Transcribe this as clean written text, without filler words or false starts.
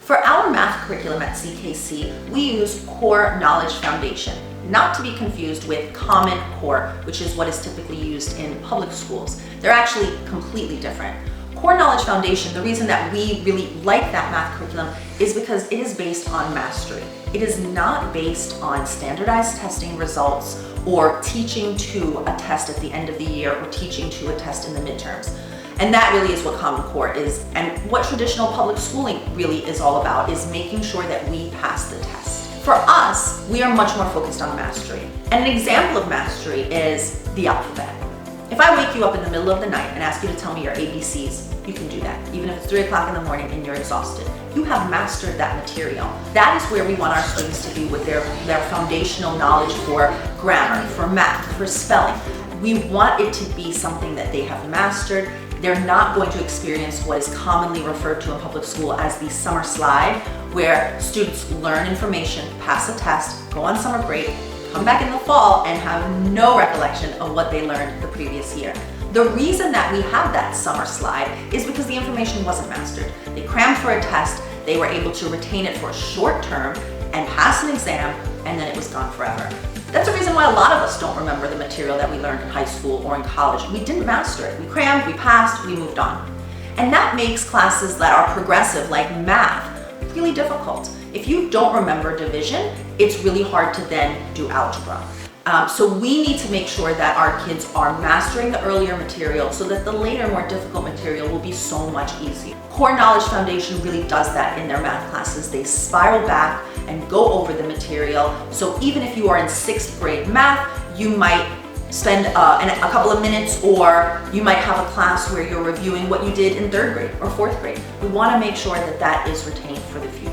For our math curriculum at CKC, we use Core Knowledge Foundation, not to be confused with Common Core, which is what is typically used in public schools. They're actually completely different. Core Knowledge Foundation, the reason that we really like that math curriculum is because it is based on mastery. It is not based on standardized testing results or teaching to a test at the end of the year or teaching to a test in the midterms. And that really is what Common Core is, and what traditional public schooling really is all about, is making sure that we pass the test. For us, we are much more focused on mastery. And an example of mastery is the alphabet. If I wake you up in the middle of the night and ask you to tell me your ABCs, you can do that, even if it's 3 o'clock in the morning and you're exhausted. You have mastered that material. That is where we want our students to be with their foundational knowledge for grammar, for math, for spelling. We want it to be something that they have mastered. They're not going to experience what is commonly referred to in public school as the summer slide, where students learn information, pass a test, go on summer break, come back in the fall and have no recollection of what they learned the previous year. The reason that we have that summer slide is because the information wasn't mastered. They crammed for a test, they were able to retain it for a short term and pass an exam, and then it was gone forever. That's the reason why a lot of us don't remember the material that we learned in high school or in college. We didn't master it. We crammed, we passed, we moved on. And that makes classes that are progressive, like math, really difficult. If you don't remember division, it's really hard to then do algebra. So we need to make sure that our kids are mastering the earlier material so that the later, more difficult material will be so much easier. Core Knowledge Foundation really does that in their math classes. They spiral back and go over the material. So even if you are in 6th grade math, you might spend a couple of minutes, or you might have a class where you're reviewing what you did in 3rd grade or 4th grade. We want to make sure that that is retained for the future.